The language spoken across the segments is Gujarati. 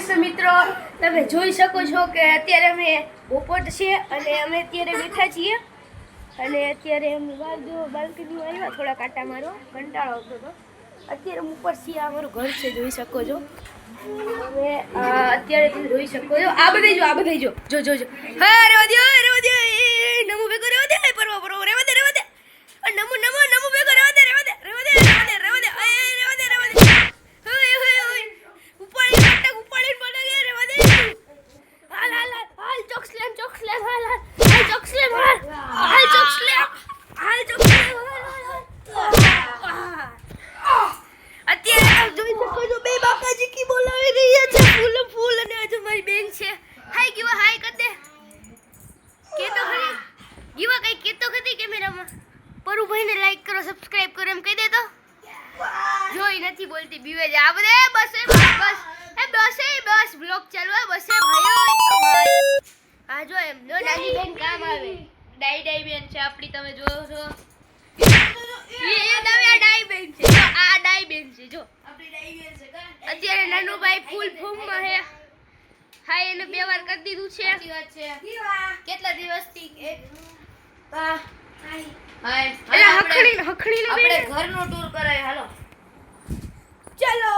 તો મિત્રો તમે જોઈ શકો છો કે અત્યારે અમે પોપટ છે અને અમે અત્યારે બેઠા છીએ અને અત્યારે અમે બહાર જો બાલ્કનીમાં આવ્યા થોડા કાંટા મારવા કંટાળો આવતો હતો. અત્યારે ઉપર છીએ, આ અમારું ઘર છે, જોઈ શકો છો. હવે અત્યારે તમે જોઈ શકો છો, આ બધે જો જો હા રેવા દો નમુ ભેગો રેવા દે પરવા રેવા દે નમુ ભેગો રેવા દે ઉપાડી પડે રેવા દે હાલ ચોકસ્લેમ અત્યારે જોઈ શકો છો બે બાપાજી કી બોલાવી રહ્યા છે ફૂલ અને આજે મારી બેન છે. હાય ગીવા હાય કર દે કે તો ખરી ગીવા કઈ કેતો ખરી કેમેરામાં પરુભાઈ ને લાઈક કરો સબસ્ક્રાઇબ કરો એમ કહી દે તો જોઈ નથી બોલતી બીવે જ આ બધે બસ બ્લોગ ચાલુ હે બસ ભાઈઓ આ જો એમ જો નાની બેન કામ આવે ડાઈ બેન છે આપણી તમે જોવો છો એ તમે આ ડાઈ બેન છે જો આ ડાઈ બેન છે જો આપણી ડાઈ બેન છે અત્યારે નાનો ભાઈ ફૂલ ફોર્મમાં હે. હાય એને બે વાર કરી દીધું છે. સાચી વાત છે. કેટલા દિવસથી એક હાય એલા હખડી આપણે ઘરનો ટૂર કરાય હાલો ચલો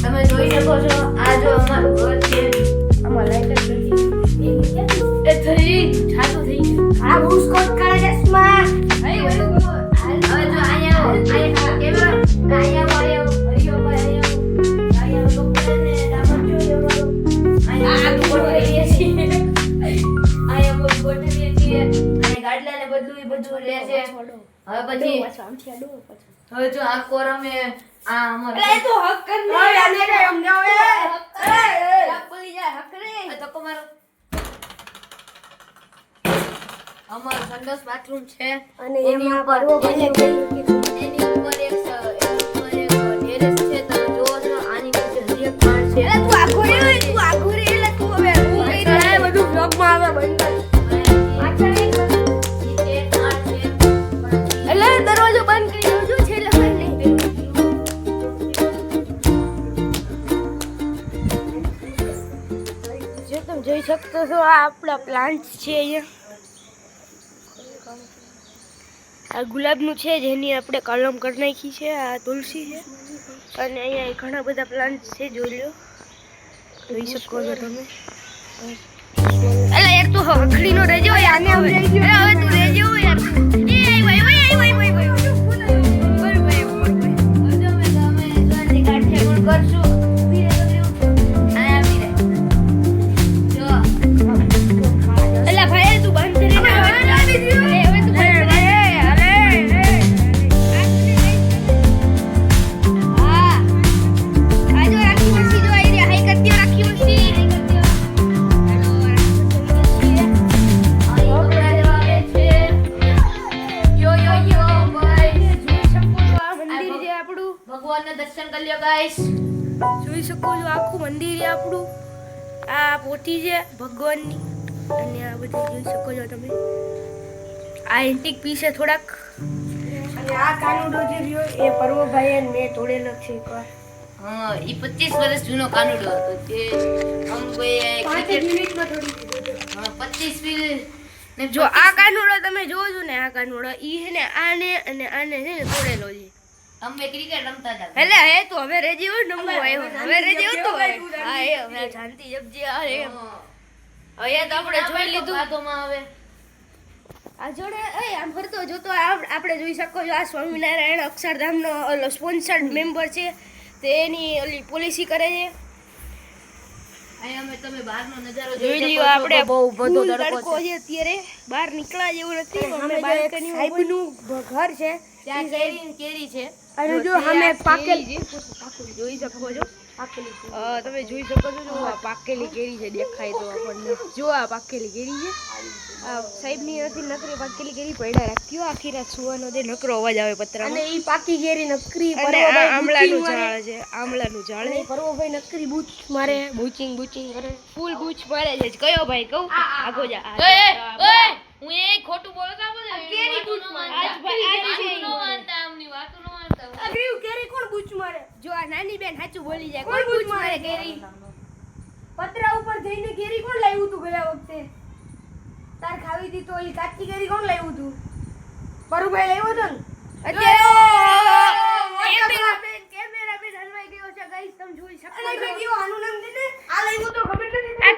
તમે જોઈ શકો છો આ જો અમારું ઘર છે. આમાં લાઈટ એ થઈ છાતો થઈ આ બુસ્કોટ કાળા ચશ્મા હઈ હવે જો આયા કેમેરા આયા હરિયો ભાઈ આયા તો ને ડામર જો આયા ગોઠવીએ છીએ આયા ગોઠવીએ છીએ અને ગાડલાને બધું લે છે. હવે પછી હવે જો આ કોરમે આ અમાર એ તો હક કર ને આને કે સમજાવે હક બોલી જા હક રે તો તમારો અમારો સંડસ બાથરૂમ છે અને એમાં પરવો ભલે એની ઉપર એક ટેરેસ છે. તમે જોવો છો આની નીચે હરિયક પાણ છે. એટલે તું આખો રે એટલે તું હવે હું કહી રહ્યા બધું બ્લોગમાં આવે બંધ પાછળ એક નીચે પાણ છે એટલે દરવાજો બંધ કરી દઉં છું છેલ્લે નહીં જો તમે જોઈ શકતો છો આ આપણા પ્લાન્ટ છે અહીંયા આ ગુલાબનું છે જેની આપણે કલમ કરી નાખી છે. આ તુલસી છે અને અહીંયા ઘણા બધા પ્લાન્ટ છે જોઈ શકો છો તમે. અલા યાર તું હખડી નો રહેજો આને હવે તું રહેજો યાર એ ભાઈ કરશું દર્શન કરી લ્યો ગાઈસ. જોઈ શકો છો આખું મંદિર છે આપણું. આ પોથી છે ભગવાનની અને આ બધી જોઈ શકો છો તમે. આ એન્ટિક પીસ છે થોડાક અને આ કાનુડો જે રહ્યો એ પરવભાઈ અને મેં તોડેલો છે એકવાર. હા એ 25 વર્ષ જૂનો કાનુડો હતો તે આમ કોઈ ક્રિકેટ મિનિટમાં તોડી દીધો. હા 25 મિનિટ ને જો આ કાનુડો તમે જોજો ને આ કાનુડો ઈ છે ને આને અને આને છે ને તોડેલો છે. અમે ક્રિકેટ રમતા હતા એટલે હે તો હવે રેજી હોય નમો આવ્યો હવે રેજી હોય તો હા એ હવે શાંતિ જપજી આ રે હવે તો આપણે જોઈ લીધું વાતોમાં હવે આ જોડે એ આમ ફરતો જોતો આપણે જોઈ શકો છો આ સ્વામિનારાયણ અક્ષરધામનો સ્પોન્સર્ડ મેમ્બર છે તે એની ઓલી પોલિસી કરે છે. અહીંયા અમે તમે બહારનો નજારો જોઈ લ્યો. આપણે બહુ બધો તડકો છે અત્યારે બહાર નીકળા જેવું નથી. અમે બાલ્કની સાહેબનું ઘર છે ત્યાં કેરી છે અને જો અમે પાકેલ જોઈ શકો છો તમે જોઈ શકો છો જો આ પાકેલી કેરી છે, દેખાય તો આપણને જો આ પાકેલી કેરી છે. આ સાહેબની નથી નકરી પાકેલી કેરી પડ્યા રાખ્યો આખી રાત સુવાનો દે નકરો અવાજ આવે પતરામાં. અને ઈ પાકી કેરી નકરી અને આ આમળાનું ઝાડ છે, આમળાનું ઝાડ છે. પરવોભાઈ નકરી બૂચ મારે બૂચિંગ કરે ફૂલ બૂચ મારે છે. કયો ભાઈ કહું આગો જા. હું એ ખોટું બોલતા બોલે કેરી બૂચ મારે અગ્રીવ કેરી કોણ બૂચ મારે? જો આ નાની બેન સાચું બોલી જાય. કોણ બૂચ મારે કેરી? પતરા ઉપર જઈને કેરી કોણ લાવ્યું તું ગયા વખતે? તાર ખાવી હતી તો ઓલી કાચી કેરી કોણ લાવ્યું તું? પરુભાઈ લાવ્યો તો ને? કેમેરામેન હલવાઈ ગયો છે ગાઈસ, તમે જોઈ શકો અરે ભાઈ કયો આનું નામ દે ને? આ લાવ્યું તો ખબર નથી. આ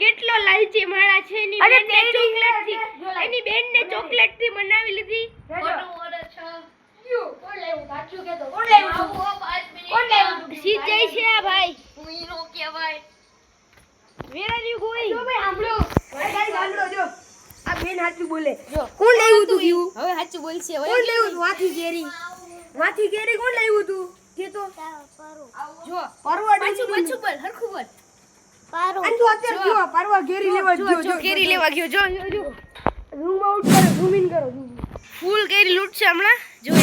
કેટલો લાલચી માળા છે એની બેનને ચોકલેટ થી, એની બેનને ચોકલેટ થી બનાવી લીધી. ખોટું બોલે છે કોણ લાવ્યું? સાચું કે તો કોણ લાવ્યું તું? આવો 5 મિનિટ કોણ લાવ્યું તું? સીજાઈ છે આ ભાઈ. હું ઈનો કહેવાય વેર આર યુ ગોઈંગ? જો ભાઈ સાંભળો. ભાઈ ગાઈસ સાંભળો જો. આ બેન સાચું બોલે. કોણ લાવ્યું તું કીવું? હવે સાચું બોલશે. કોણ લાવ્યું તું વાથી કેરી? વાથી કેરી કોણ લાવ્યું તું? કે તો જો પરવા પાછું બોલ, હરખું બોલ. અંજુ અત્યારે જો પરવા કેરી લેવા જો કેરી લેવા ગયો. જો ઝૂમ આઉટ કરો, ઝૂમ ઇન કરો. ફૂલ કેરી લૂટશે હમણાં. જો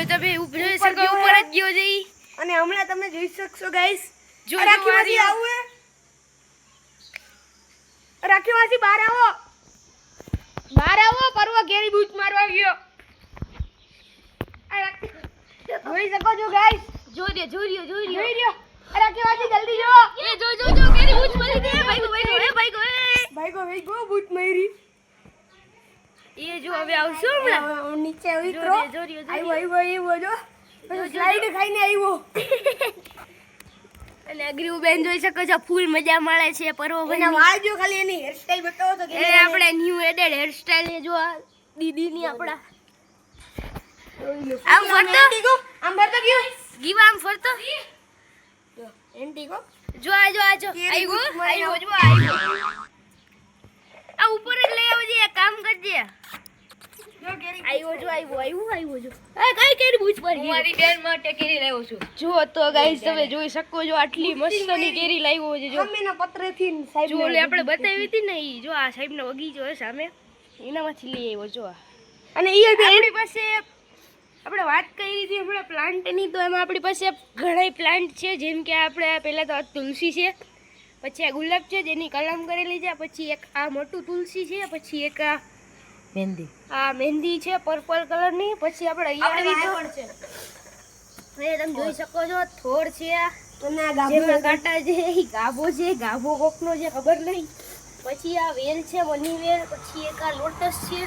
તમે જોઈ શકો ઉપર જ ગયો છે ઈ. અને હમણાં તમે જોઈ શકશો ગાઈસ. જો રાખીવાસી આવું હે? રાખીવાસી બહાર આવો. બહાર આવો, પરવા કેરી બૂચ મારવા ગયો. જોઈ શકો છો ગાઈસ. જોઈ રહ્યો જોઈ રહ્યો. રાખીવાસી જલ્દી જો. એ જો કેરી બૂચ મારી દે. ભાઈ ગો બૂચ મારી. એ જો હવે આવશે હમણાં. નીચે ઉતરો. આવ્યો જો. સ્લાઈડ ખાઈને આવ્યો. અને અગ્રીવ બેન જોઈ શકો છો ફૂલ મજા મળે છે પરવો એના વાળ જો ખાલી એની હેરસ્ટાઈલ બતાવો તો એ આપણે ન્યુ એડેડ હેરસ્ટાઈલ એ જો આ દીદીની આપડા આમ ફરતો આમ ભરતો ગયો. ગીવ આમ ફરતો એન્ટીગો જો આવ્યો જો આવ્યો આ ઉપર જ લઈ આવજે. એક કામ કરજે. આવ્યો જો આ કઈ કેરી બૂચ પર હું મારી બેન માટે કેરી લાવ્યો છું. જો તો ગાઈસ તમે જોઈ શકો છો આટલી મસ્તની કેરી લાવ્યો છે. જો મમ્મીના પત્રેથી સાહેબ જો ઓલે આપણે બતાવી હતી ને ઈ જો આ સાહેબનો બગીચો છે સામે, એનામાંથી લઈ આવ્યો. જો અને ઈ આપણી પાસે આપણે વાત કરી હતી હમણાં પ્લાન્ટની, તો એમાં આપણી પાસે ઘણા પ્લાન્ટ છે. જેમ કે આપણે પહેલાં તો તુલસી છે, પછી આ ગુલાબ છે જેની કલમ કરેલી છે, પછી એક આ મોટું તુલસી છે, પછી એક આ મહેંદી છે પર્પલ કલરની, પછી આપણે અહીંયા છે. તમે જોઈ શકો છો થોર છે અને આ જેમાં કાંટા છે, ઈ ગાભો છે, ગાભો કોકનો છે ખબર નહીં. પછી આ વેલ છે મની વેલ, પછી એક આ લોટસ છે,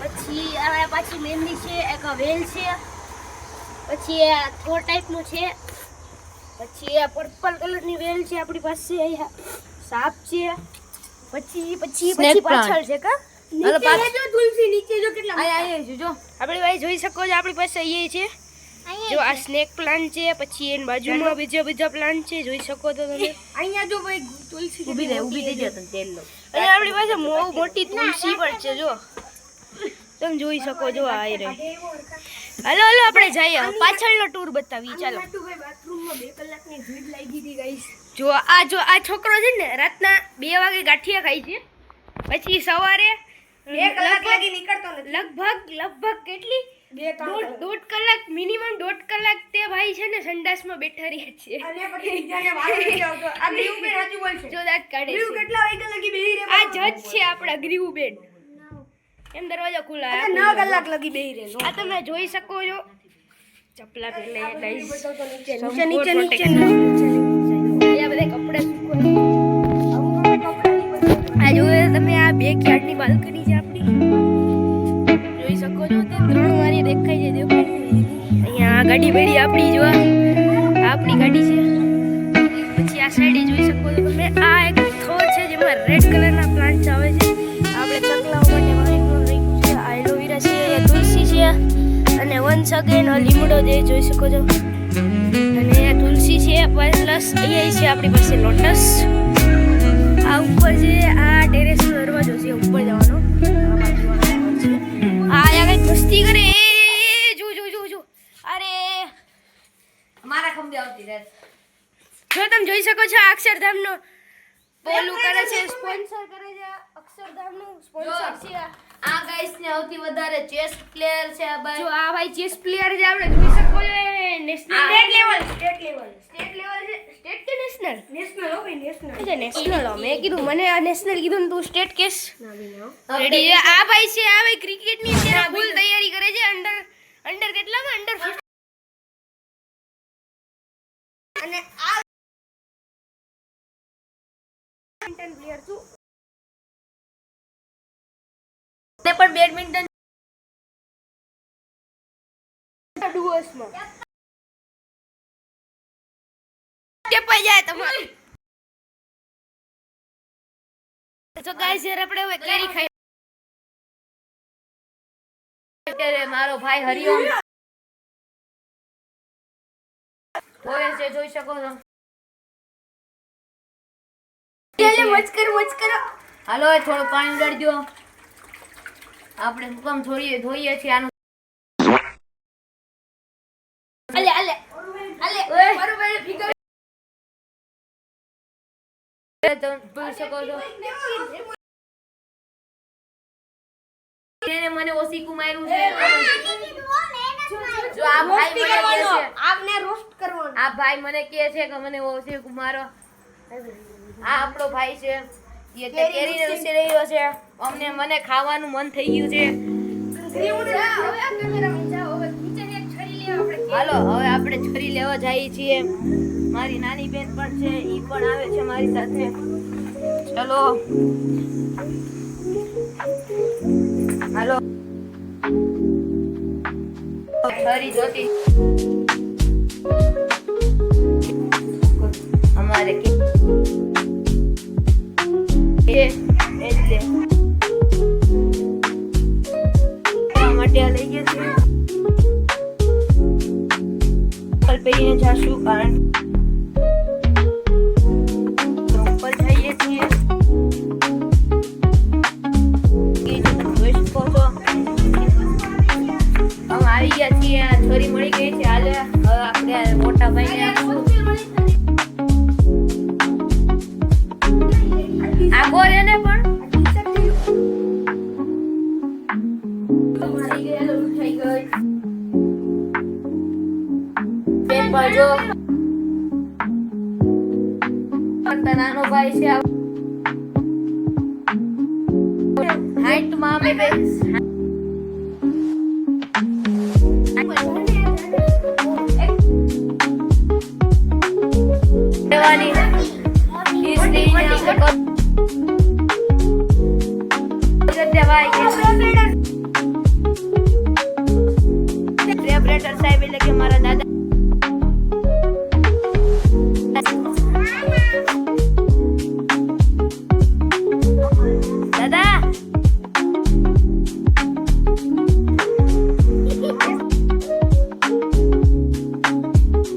પછી આ પાછી મહેંદી છે, એક આ વેલ છે, પછી આ થોર ટાઈપનું છે, પછી આ પર્પલ કલરની વેલ છે આપણી પાસે, અહીંયા સાપ છે, પછી પાછળ છે કા નીચે જો તુલસી નીચે જો કેટલા આયા જો આપણે ભાઈ જોઈ શકો છો આપણી પાસે એ છે. જો આ સ્નેક પ્લાન્ટ છે, પછી એની બાજુમાં બીજા પ્લાન્ટ છે, જોઈ શકો તો તમે. અહીંયા જો ભાઈ તુલસી ઊભી થઈ જતો તેલ લો. અને આપણી પાસે મોટી તુલસી પણ છે. જો તમે જોઈ શકો છો આ રહી. હાલો આપણે જઈએ પાછળનો ટૂર બતાવી. ચાલો બાથરૂમમાં 2 કલાકની ભીડ લાગી હતી ગાઈસ. જો આ છોકરો છે ને રાતના 2 વાગે ગાંઠિયા ખાય છે, પછી સવારે 2 કલાક લાગી નીકળતો નથી. લગભગ કેટલી 1.5 કલાક મિનિમમ 1.5 કલાક તે ભાઈ છે ને સંડાસમાં બેઠા રહ્યા છે. અને પછી બીજાને વારો નથી આવતો. આ ગ્રીવબેન સાચું બોલશે. જો દાંત કાઢે ગ્રીવ છે. કેટલા વાગ્યા લગી બેહી રહે? આ જજ છે આપણા ગ્રીવબેન. એમ દરવાજા ખુલ્લા અને 9 કલાક લગી બેહી રહે. આ તમે જોઈ શકો છો. ચપલા પહેલે ગાઈસ. નીચે આ બધા કપડા સુકવાય. આ જો તમે આ બેકયાર્ડની બાલ્કની છે આપણી. જોઈ શકો છો તે 3 વારી દેખાય છે. દેખો અહીંયા ગાડી બેડી આપણી જો આપણી ગાડી છે. પછી આ સાઈડે જોઈ શકો છો તમે આ એક થોર છે જેમાં રેડ કલરના પ્લાન્ટ આવે છે. આપણે ચકલાઓ માટે વાવેલું રાખ્યું છે. આ એલોવેરા છે, આ તુલસી છે, અને વન્સ અગેન લીમડો જે જોઈ શકો છો. અને આ તુલસી છે પ્લસ અહીંયા છે આપણી પાસે લોટસ. આ ઉપર છે આ ટેરેસનો દરવાજો છે ઉપર જવાનો. આ કઈક મસ્તી કરે. જો અરે મારા ખંભે આવતી રહે. અક્ષરધામનો બોલું કરે છે, સ્પોન્સર કરે છે, અક્ષરધામનું સ્પોન્સર છે. આ ગાઈસ ને સૌથી વધારે ચેસ પ્લેયર છે આ ભાઈ. જો આ ભાઈ ચેસ પ્લેયર છે, આપણે જોઈ શકો છો નેશનલ સ્ટેટ લેવલ છે સ્ટેટ કે નેશનલ નેશનલ હો ભાઈ નેશનલ છે નેશનલ. મેં કીધું મને આ નેશનલ કીધું ને તું સ્ટેટ કેસ આપણે રેડી છે. આ ભાઈ છે, આ ભાઈ ક્રિકેટની અત્યારે ફૂલ તૈયારી કરે છે. અંડર કેટલામાં અંડર 15 અને આ પ્લેયર છું ને પણ બેડમિન્ટન ડુઅસમાં ટેપાઈ જાય તમારે. તો ગાઈસ યાર આપણે હવે કેરી ખાઈ. અત્યારે મારો ભાઈ હરિઓમ હોય છે, જોઈ શકો છો. મચ કરો હાલો એ થોડું પાણી ઉડાડી દો. આપણે હુકમ ધોઈએ છીએ આનું. અલે બરોબર ફિગર તમે જોઈ શકો છો. એને મને ઓસીકું માર્યું છે. જો આ ભાઈ મને કહે છે, આપને રોસ્ટ કરવાનો. આ ભાઈ મને કહે છે કે મને ઓસીકું મારો. આ આપણો ભાઈ છે, એ તે કેરીને વિશે રહ્યો છે. મને ખાવાનું મન થઈ ગયું છે. હાલો હવે આપણે છરી લેવા જઈએ છીએ. મારી નાની બેન પણ છે, ઈ પણ આવે છે મારી સાથે. ચલો હાલો છરી જોતી અમારે કે એટલે માટે લઈ ગયા છીએ. પહેરીને જાશું કારણ ઉપર જઈએ છીએ. જોઈ શકો છો અમે આવી ગયા છીએ. આ છોરી મળી ગઈ છે. હાલે હવે આપણે મોટા ભાઈને આપશું. આ બોલ એને પણ મળી ગઈ, લૂંટ થઈ ગઈ. બેન પણ જો નાનો ભાઈ છે. હાઈટમાં અમે બે લેવાની ઈ સ્ત્રીને આપણે સેપરેટર સાહેબ એટલે કે મારા દાદા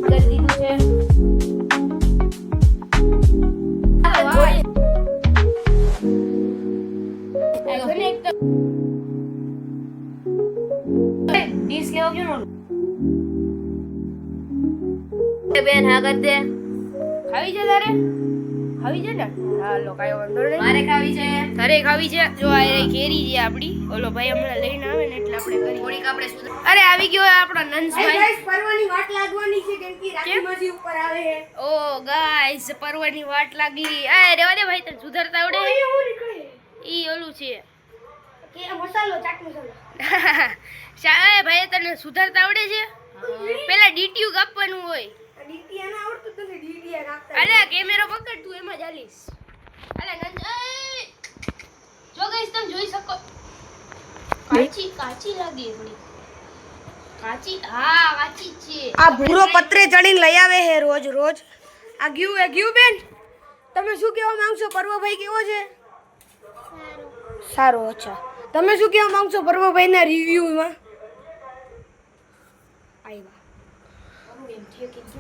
કરી દીધું છે. ડીશ લેવો ક્યું નોલું બેન હા કર દે. ખાવી છે તારે? ખાવી છે ને? હાલો કાંઈ વાંધો નહીં. મારે ખાવી છે. તારે ખાવી છે? જો આ રહી કેરી છે આપડી. ઓલો ભાઈ હમણાં લઈને આવે ને એટલે આપણે કરી. થોડીક આપણે અરે આવી ગયો આપણો નંસભાઈ. ગાઈસ પરવાની વાટ લાગવાની છે કેમ કે રાખીમાંથી ઉપર આવે છે. ઓ ગાઈસ પરવાની વાટ લાગી. આ રેવા દે ભાઈ, તને સુધરતા આવડે? ઈ ઓલું છે કે મસાલો ચાટ મસાલો. શાય ભાઈ, તને સુધરતા આવડે છે? પેલા ડીટીયુ કાપવાનું હોય. ડીટીયા ના આવડતું તને ડીટીયા કાપતા. અલે કેમેરો પકડ, તું એમાં ચાલીશ. અલે નંદ જો ગાઈસ તમે જોઈ શકો. કાચી લાગે થોડી. કાચી, હા કાચી છે. આ ભૂરો પત્રે ચડીને લઈ આવે છે રોજ. આ ગયું બેન, તમે શું કહેવા માંગશો? પર્વભાઈ કેવો છે? સારો. અચ્છા, તમે શું કહેવા માંગશો પર્વભાઈના રિવ્યુમાં?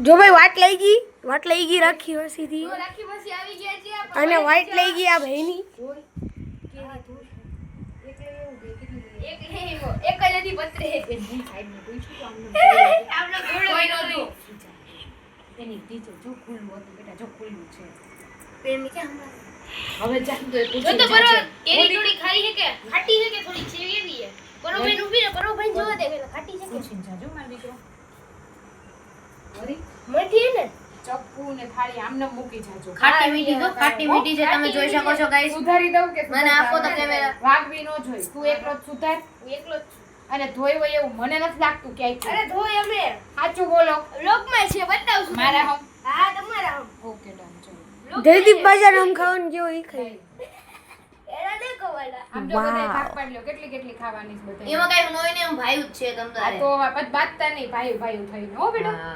જો ભાઈ વાટ લઈ ગઈ રાખી વસીથી, રાખી પછી આવી ગયા છે અને વાટ લઈ ગઈ આ ભાઈની. એક જ હતી પત્રે. આપણે કોઈ નહોતું. એની ટીચર જો ખુલ્લું હતું બેટા, જો ખુલ્લું છે. પેન કે હવે જાન તો એ જો પૂછી તો બરો જાજે. કેરી થોડી ખારી છે કે ખાટી છે કે થોડી સેવી એવી છે બરોભાઈ નું બી બરોભાઈ જોવા દે કે ખાટી છે કે પૂછીને જાજો મારો દીકરો. વળી મીઠી ને ચપ્પુ ને થાળી આમને મૂકી જાજો. ખાટી મીઠી જો ખાટી મીઠી છે તમે જોઈ શકો છો ગાઈસ સુધારી દઉં કે મને આપો તો કેમેરા. વાગવી નો જોઈ તું એકલો જ સુધાર એકલો જ. અને ધોઈ હોય એવું મને નથી લાગતું ક્યાંય અરે ધોઈ અમે સાચું બોલો લોકમાં છે બતાવશું મારા હમ હા તમારા હમ ઓકે ડન ચલો જયદીપ બાજાર આમ ખાવાનું કેવો ઈ ખાઈ એના દે કવાલા આમ જો બધાય ભાગ પાડી લ્યો કેટલી કેટલી ખાવાની છે બધાય. એમાં કઈ નોય ને ભાઈ જ છે આ તમારે તો પછી બાતતા નહીં ભાઈ ભાઈ થઈને હો બેટા હા.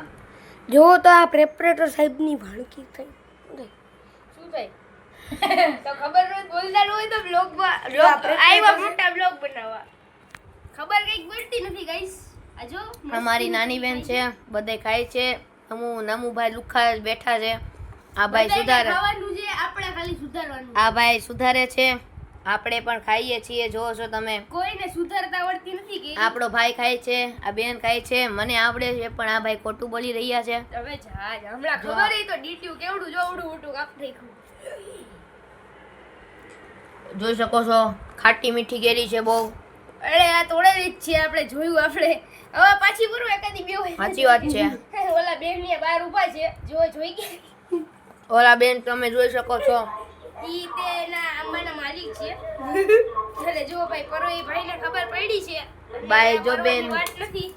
જો તો આ પ્રેપરેટર સાહેબની ભાણકી થઈ શું થાય તો ખબર ન બોલતા ન હોય તો બ્લોગમાં આપણે આઈવા મોટા બ્લોગ બનાવવા ખબર કઈક પડતી નથી ગાઈસ આ જો અમારી નાની બેન છે બધે ખાય છે નમુ ભાઈ લુખા બેઠા છે આ ભાઈ સુધારે ખાવાનું છે આપણે ખાલી સુધારવાનું આ ભાઈ સુધારે છે આપણે પણ ખાઈએ છીએ જોવો છો તમે કોઈને સુધારતા આવડતી નથી કે આપણો ભાઈ ખાય છે આ બેન ખાય છે મને આવડે છે પણ આ ભાઈ ખોટું બોલી રહ્યા છે હવે જા હમણાં ખબર હે તો ડીટ્યુ કેવડું જોવડું મોટું કાપ નાખ્યું જોઈ શકો છો ખાટી મીઠી કેરી છે બહુ અરે આ તોડેલી જ છે આપણે જોયું આપણે હવે પાછી પૂરું એકાદી બે હોય સાચી વાત છે ઓલા બેન ને બહાર ઊભા છે જોઈ કે ઓલા બેન તમે જોઈ શકો છો ઈ તેના આંબાના માલિક છે એટલે જો ભાઈ પરો એ ભાઈને ખબર પડી છે બાઈ જો પરોની બેન. વાત નથી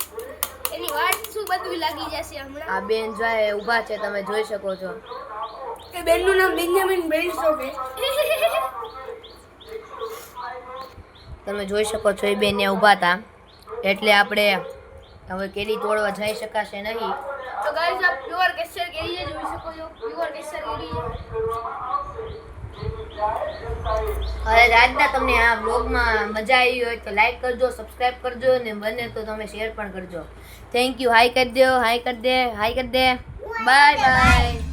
એની વાત શું બધું લાગી જશે હમણાં આ બેન જાય ઊભા છે તમે જોઈ શકો છો એ બેનનું નામ બેન્જામિન બેન્સો કે તમે જોઈ શકો છો એ બેન ત્યાં ઊભા હતા એટલે આપણે હવે કેરી તોડવા જઈ શકાશે નહીં તો ગાઈસ આપ પ્યોર કેસર કેરી છે જોઈ શકો છો પ્યોર કેસર કેરી છે હવે આજના તમને આ બ્લોગમાં મજા આવી હોય તો લાઈક કરજો સબસ્ક્રાઇબ કરજો અને બને તો તમે શેર પણ કરજો થેન્ક યુ હાઈ કરી દો હાઈ કરી દે બાય બાય